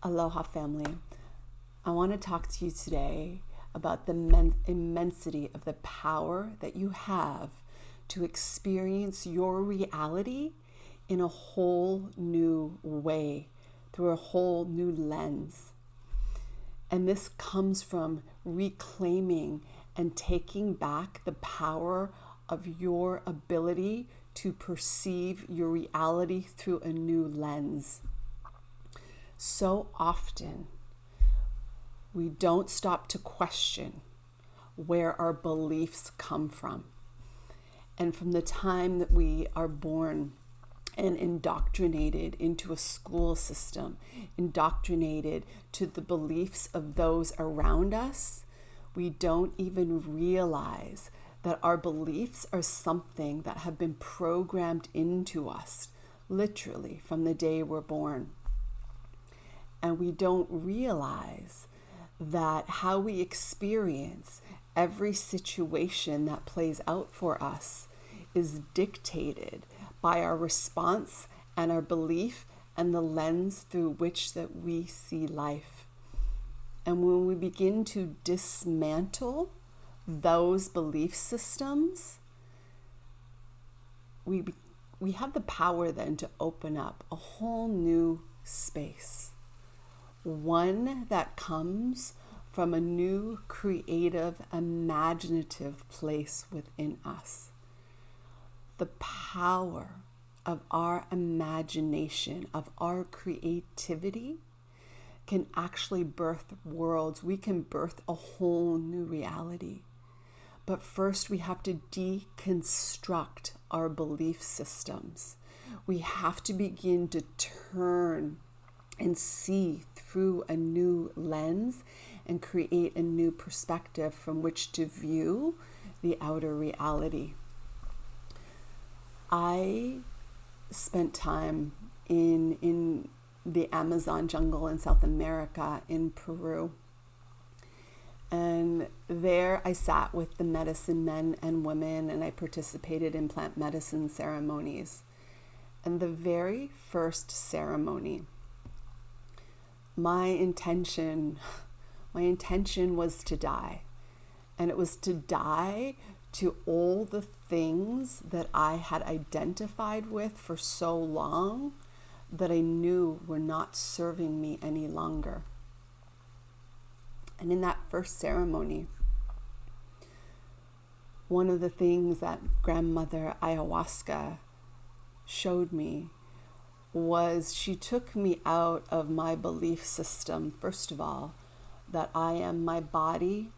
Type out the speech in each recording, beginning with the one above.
Aloha family. I want to talk to you today about the immensity of the power that you have to experience your reality in a whole new way, through a whole new lens. And this comes from reclaiming and taking back the power of your ability to perceive your reality through a new lens. So often, we don't stop to question where our beliefs come from. And from the time that we are born and indoctrinated into a school system, indoctrinated to the beliefs of those around us, we don't even realize that our beliefs are something that have been programmed into us, literally from the day we're born. And we don't realize that how we experience every situation that plays out for us is dictated by our response and our belief and the lens through which that we see life. And when we begin to dismantle those belief systems, we have the power then to open up a whole new space. One that comes from a new creative, imaginative place within us. The power of our imagination, of our creativity, can actually birth worlds. We can birth a whole new reality. But first, we have to deconstruct our belief systems. We have to begin to turn and see through a new lens and create a new perspective from which to view the outer reality. I spent time in the Amazon jungle in South America, in Peru. And there I sat with the medicine men and women, and I participated in plant medicine ceremonies. And the very first ceremony, my intention was to die. And it was to die to all the things that I had identified with for so long that I knew were not serving me any longer. And in that first ceremony, one of the things that grandmother ayahuasca showed me was she took me out of my belief system, first of all, that I am my body,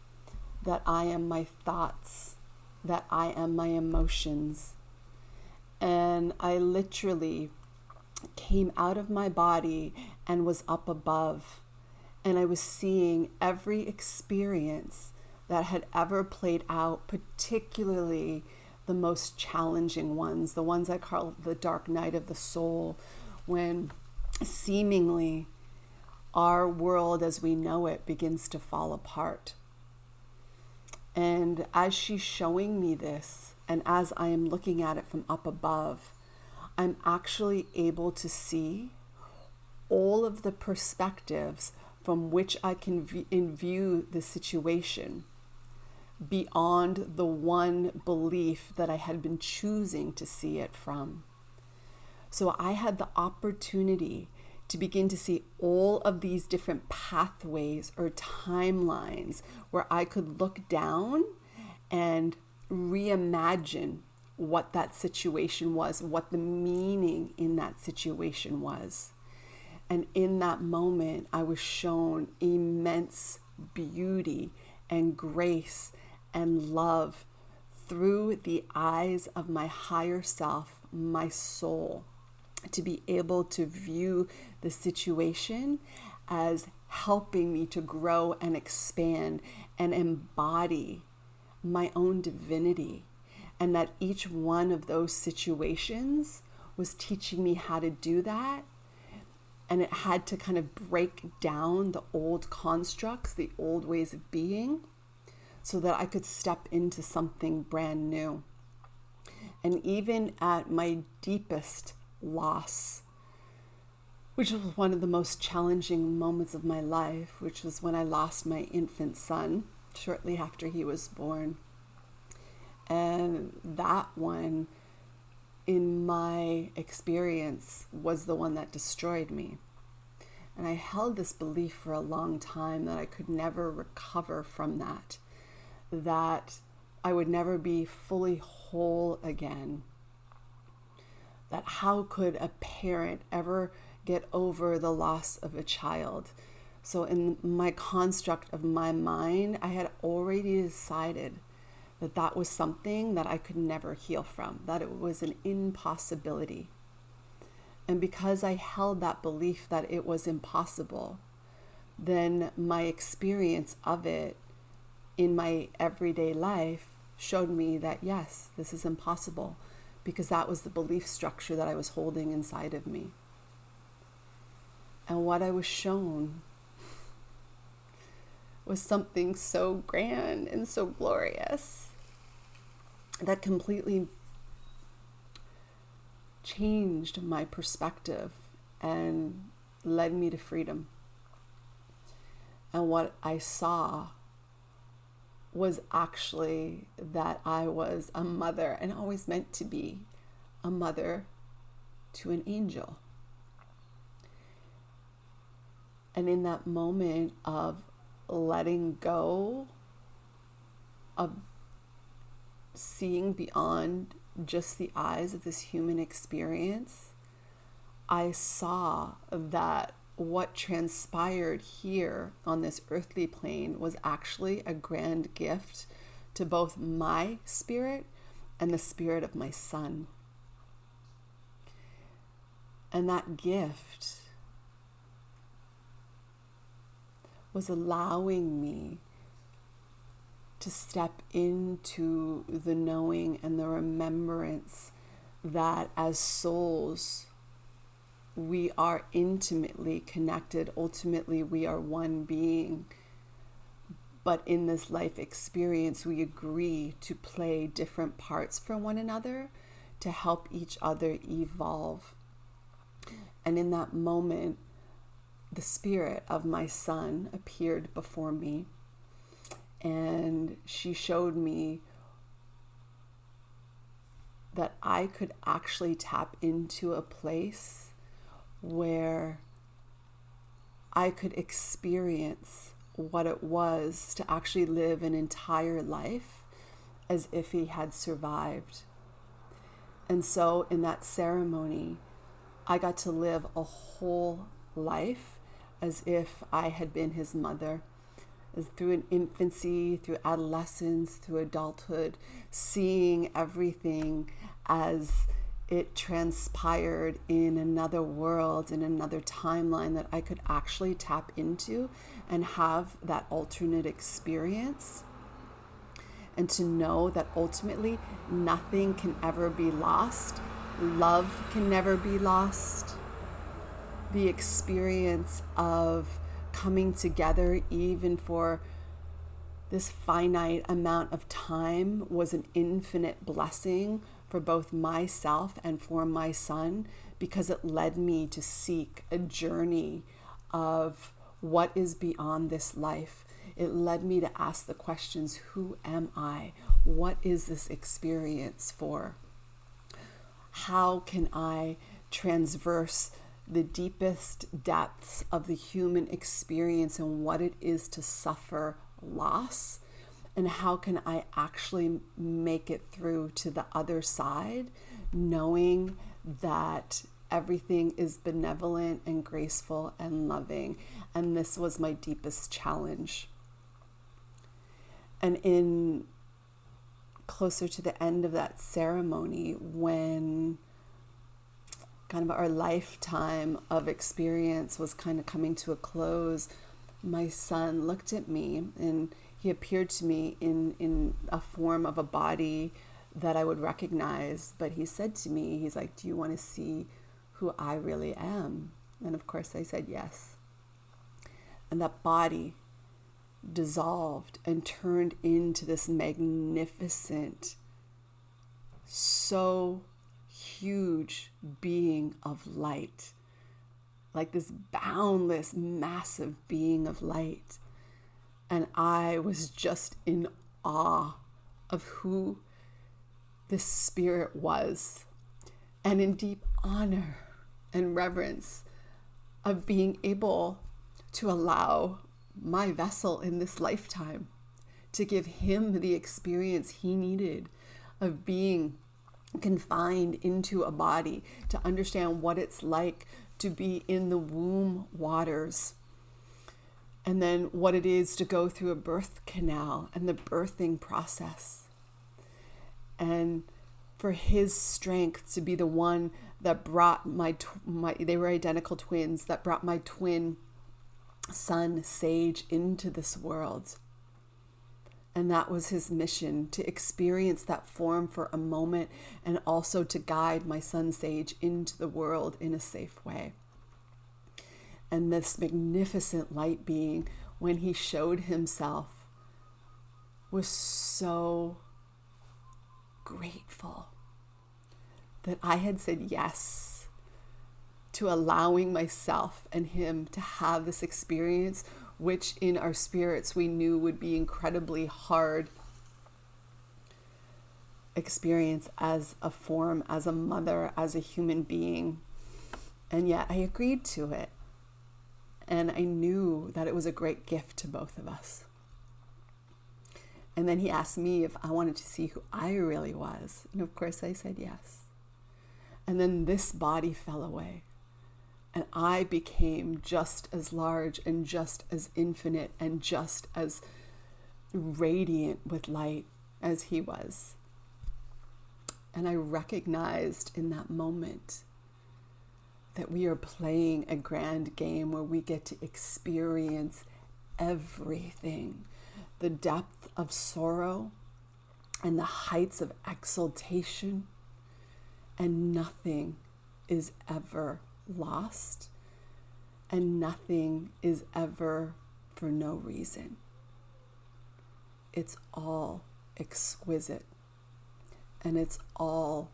that I am my thoughts, that I am my emotions. And I literally came out of my body and was up above. And I was seeing every experience that had ever played out, particularly the most challenging ones, the ones I call the dark night of the soul, when seemingly our world as we know it begins to fall apart. And as she's showing me this, and as I am looking at it from up above, I'm actually able to see all of the perspectives from which I can view the situation beyond the one belief that I had been choosing to see it from. So I had the opportunity to begin to see all of these different pathways or timelines where I could look down and reimagine what that situation was, what the meaning in that situation was. And in that moment, I was shown immense beauty and grace and love through the eyes of my higher self, my soul, to be able to view the situation as helping me to grow and expand and embody my own divinity. And that each one of those situations was teaching me how to do that. And it had to kind of break down the old constructs, the old ways of being, so that I could step into something brand new. And even at my deepest loss, which was one of the most challenging moments of my life, which was when I lost my infant son shortly after he was born. And that one, in my experience, was the one that destroyed me. And I held this belief for a long time that I could never recover from that I would never be fully whole again. That how could a parent ever get over the loss of a child? So in my construct of my mind, I had already decided that that was something that I could never heal from, that it was an impossibility. And because I held that belief that it was impossible, then my experience of it in my everyday life showed me that yes, this is impossible, because that was the belief structure that I was holding inside of me. And what I was shown was something so grand and so glorious that completely changed my perspective and led me to freedom. And what I saw was actually that I was a mother, and always meant to be a mother to an angel. And in that moment of letting go, of seeing beyond just the eyes of this human experience, I saw that what transpired here on this earthly plane was actually a grand gift to both my spirit and the spirit of my son. And that gift was allowing me to step into the knowing and the remembrance that as souls, we are intimately connected. Ultimately, we are one being. But in this life experience, we agree to play different parts for one another to help each other evolve. And in that moment, the spirit of my son appeared before me, and she showed me that I could actually tap into a place where I could experience what it was to actually live an entire life as if he had survived. And so in that ceremony, I got to live a whole life as if I had been his mother, as through an infancy, through adolescence, through adulthood, seeing everything as it transpired in another world, in another timeline that I could actually tap into and have that alternate experience. And to know that ultimately nothing can ever be lost. Love can never be lost. The experience of coming together, even for this finite amount of time, was an infinite blessing for both myself and for my son, because it led me to seek a journey of what is beyond this life. It led me to ask the questions, who am I? What is this experience for? How can I transverse the deepest depths of the human experience and what it is to suffer loss? And how can I actually make it through to the other side, knowing that everything is benevolent and graceful and loving? And this was my deepest challenge. And in closer to the end of that ceremony, when kind of our lifetime of experience was kind of coming to a close, my son looked at me, and he appeared to me in a form of a body that I would recognize. But he said to me, he's like, do you want to see who I really am? And of course I said yes. And that body dissolved and turned into this magnificent, so huge being of light like this boundless, massive being of light. And I was just in awe of who this spirit was, and in deep honor and reverence of being able to allow my vessel in this lifetime to give him the experience he needed of being confined into a body, to understand what it's like to be in the womb waters, and then what it is to go through a birth canal and the birthing process. And for his strength to be the one that brought they were identical twins, that brought my twin son Sage into this world. And that was his mission, to experience that form for a moment, and also to guide my son Sage into the world in a safe way. And this magnificent light being, when he showed himself, was so grateful that I had said yes to allowing myself and him to have this experience, which in our spirits we knew would be incredibly hard experience as a form, as a mother, as a human being. And yet I agreed to it. And I knew that it was a great gift to both of us. And then he asked me if I wanted to see who I really was. And of course I said yes. And then this body fell away. And I became just as large and just as infinite and just as radiant with light as he was. And I recognized in that moment that we are playing a grand game where we get to experience everything. The depth of sorrow and the heights of exaltation, and nothing is ever lost, and nothing is ever for no reason. It's all exquisite, and it's all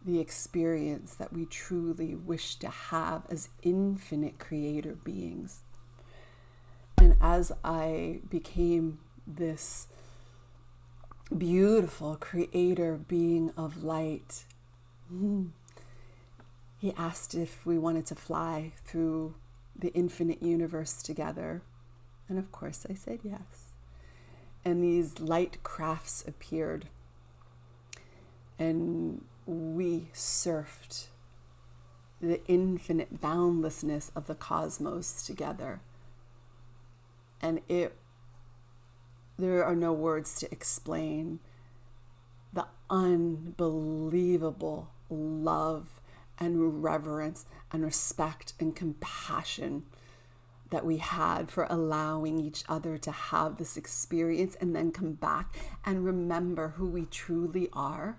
the experience that we truly wish to have as infinite creator beings. And as I became this beautiful creator being of light, he asked if we wanted to fly through the infinite universe together. And of course I said yes. And these light crafts appeared. And we surfed the infinite boundlessness of the cosmos together. And there are no words to explain the unbelievable love and reverence and respect and compassion that we had for allowing each other to have this experience and then come back and remember who we truly are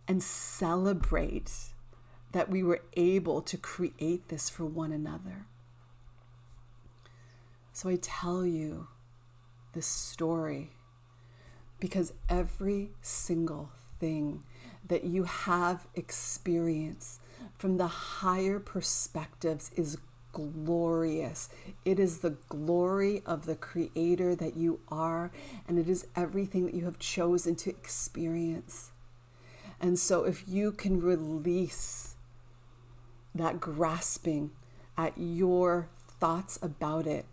and celebrate that we were able to create this for one another. So I tell you this story because every single thing that you have experienced from the higher perspectives is glorious. It is the glory of the creator that you are, and it is everything that you have chosen to experience. And so if you can release that grasping at your thoughts about it,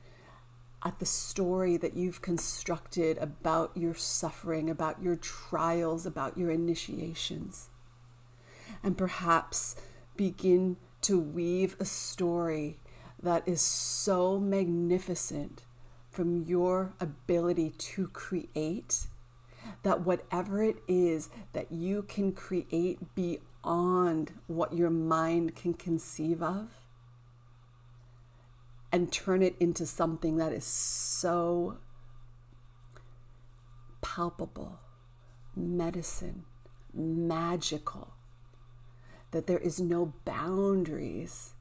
at the story that you've constructed about your suffering, about your trials, about your initiations, and perhaps begin to weave a story that is so magnificent from your ability to create, that whatever it is that you can create beyond what your mind can conceive of, and turn it into something that is so palpable, medicine, magical, that there is no boundaries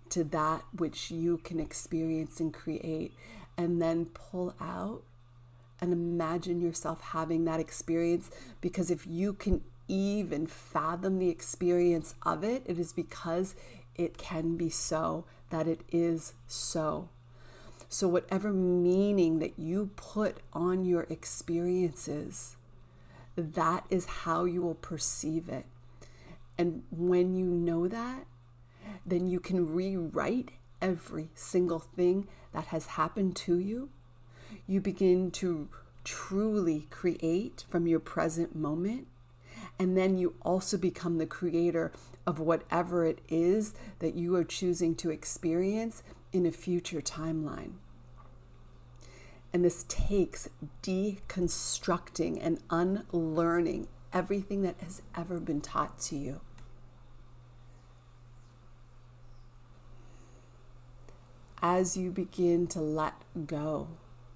to that which you can experience and create, and then pull out and imagine yourself having that experience. Because if you can even fathom the experience of it, it is because it can be so, that it is so. So whatever meaning that you put on your experiences, that is how you will perceive it. And when you know that, then you can rewrite every single thing that has happened to you. You begin to truly create from your present moment. And then you also become the creator of whatever it is that you are choosing to experience in a future timeline. And this takes deconstructing and unlearning everything that has ever been taught to you. As you begin to let go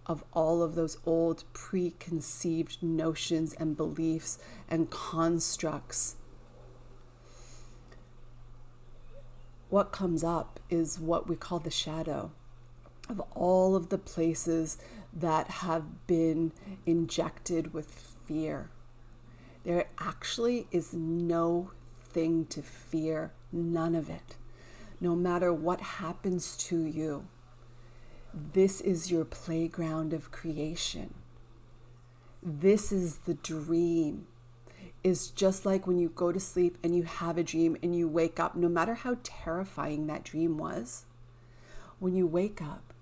of all of those old preconceived notions and beliefs and constructs, what comes up is what we call the shadow of all of the places that have been injected with fear. There actually is no thing to fear, none of it. No matter what happens to you, this is your playground of creation. This is the dream. It's just like when you go to sleep and you have a dream and you wake up, no matter how terrifying that dream was, when you wake up,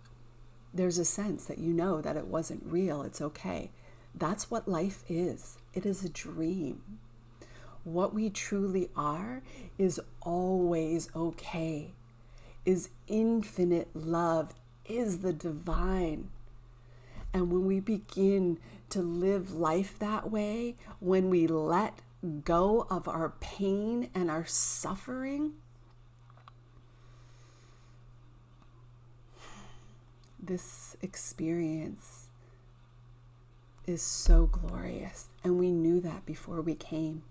there's a sense that you know that it wasn't real. It's okay. That's what life is. It is a dream. What we truly are is always okay, is infinite love, is the divine. And when we begin to live life that way, when we let go of our pain and our suffering, this experience is so glorious. And we knew that before we came.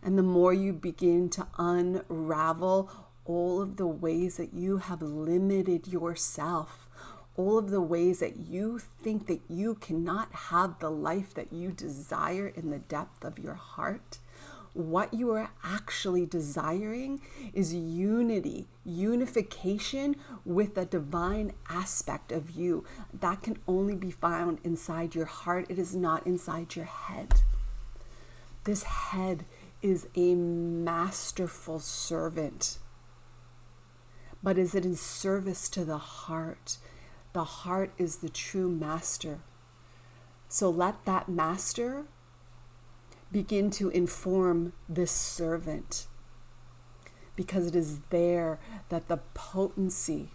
And the more you begin to unravel all of the ways that you have limited yourself, all of the ways that you think that you cannot have the life that you desire in the depth of your heart, what you are actually desiring is unity, unification with a divine aspect of you that can only be found inside your heart. It is not inside your head. This head is a masterful servant, but is it in service to the heart? The heart is the true master. So let that master begin to inform this servant, because it is there that the potency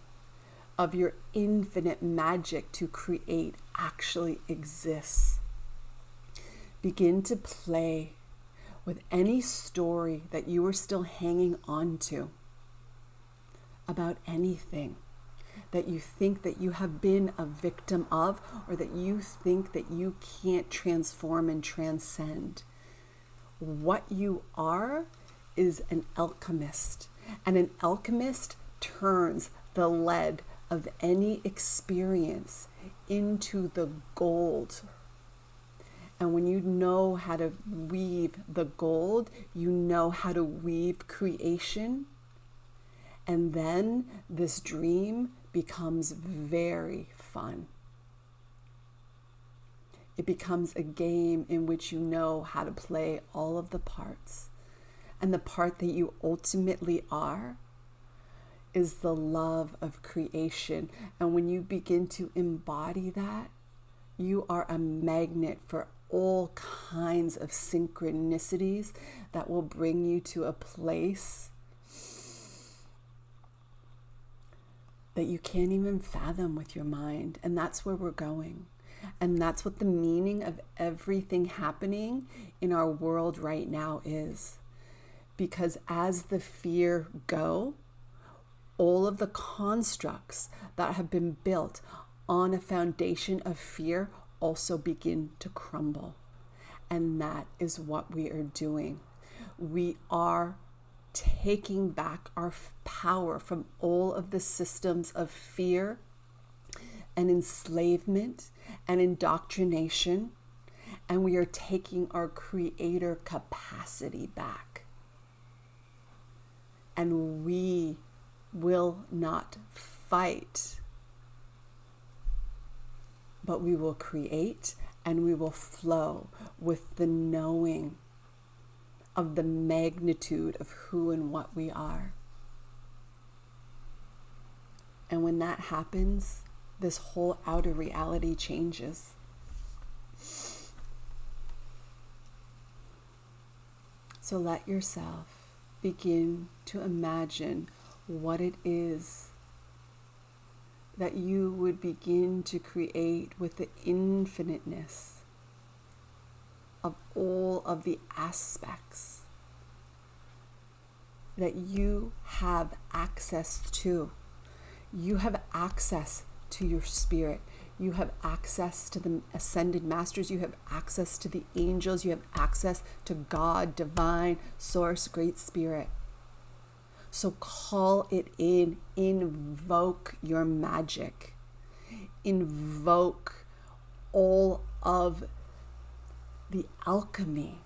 of your infinite magic to create actually exists. Begin to play with any story that you are still hanging on to about anything that you think that you have been a victim of, or that you think that you can't transform and transcend. What you are is an alchemist, and an alchemist turns the lead of any experience into the gold. And when you know how to weave the gold, you know how to weave creation. And then this dream becomes very fun. It becomes a game in which you know how to play all of the parts. And the part that you ultimately are is the love of creation. And when you begin to embody that, you are a magnet for all kinds of synchronicities that will bring you to a place that you can't even fathom with your mind. And that's where we're going. And that's what the meaning of everything happening in our world right now is. Because as the fear go, all of the constructs that have been built on a foundation of fear also begin to crumble. And that is what we are doing. We are taking back our power from all of the systems of fear and enslavement and indoctrination, and we are taking our creator capacity back. and we will not fight, but we will create and we will flow with the knowing of the magnitude of who and what we are. And when that happens, this whole outer reality changes. So let yourself begin to imagine what it is that you would begin to create with the infiniteness of all of the aspects that you have access to. You have access to your spirit. You have access to the ascended masters. You have access to the angels. You have access to God, divine, source, great spirit. So call it in. Invoke your magic. Invoke all of the alchemy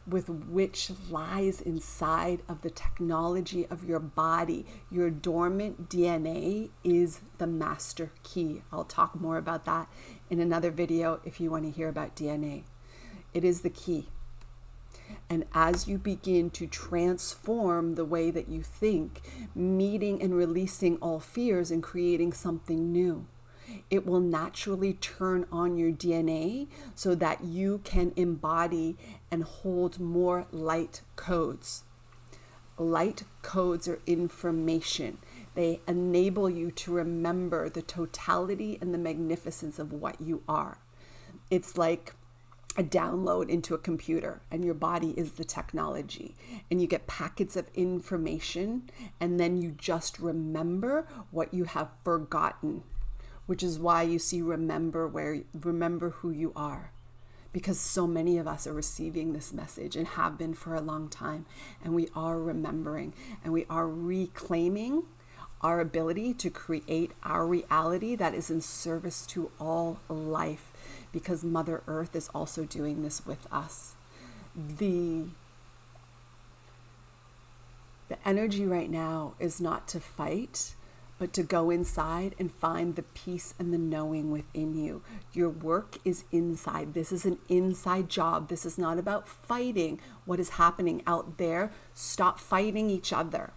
with which lies inside of the technology of your body. Your dormant DNA is the master key. I'll talk more about that in another video if you want to hear about DNA. It is the key. And as you begin to transform the way that you think, meeting and releasing all fears and creating something new, it will naturally turn on your DNA so that you can embody and hold more light codes. Light codes are information. They enable you to remember the totality and the magnificence of what you are. It's like a download into a computer, and your body is the technology, and you get packets of information, and then you just remember what you have forgotten, which is why you see remember who you are, because so many of us are receiving this message and have been for a long time, and we are remembering, and we are reclaiming our ability to create our reality that is in service to all life, because Mother Earth is also doing this with us. The energy right now is not to fight, but to go inside and find the peace and the knowing within you. Your work is inside. This is an inside job. This is not about fighting what is happening out there. Stop fighting each other.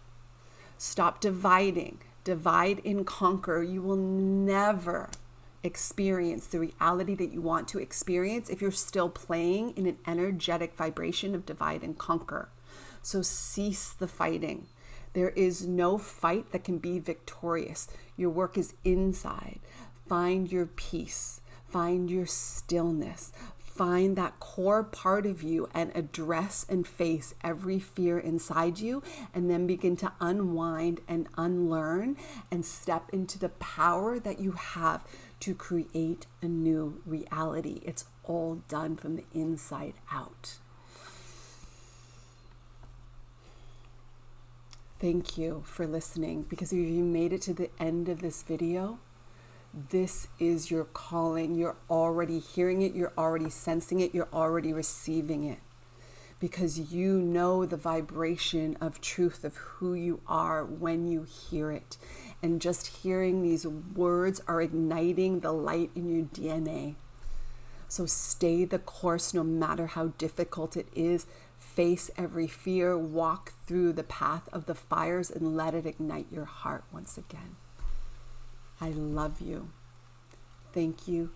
Stop dividing. Divide and conquer. You will never experience the reality that you want to experience if you're still playing in an energetic vibration of divide and conquer. So cease the fighting. There is no fight that can be victorious. Your work is inside. Find your peace. Find your stillness. Find that core part of you and address and face every fear inside you, and then begin to unwind and unlearn and step into the power that you have to create a new reality. It's all done from the inside out. Thank you for listening, because if you made it to the end of this video, this is your calling. You're already hearing it. You're already sensing it. You're already receiving it, because you know the vibration of truth of who you are when you hear it. And just hearing these words are igniting the light in your DNA. So stay the course no matter how difficult it is. Face every fear. Walk through the path of the fires and let it ignite your heart once again. I love you. Thank you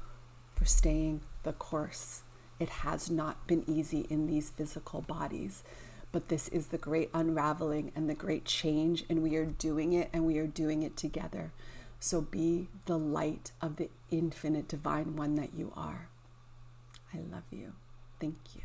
for staying the course. It has not been easy in these physical bodies, but this is the great unraveling and the great change, and we are doing it, and we are doing it together. So be the light of the infinite divine one that you are. I love you. Thank you.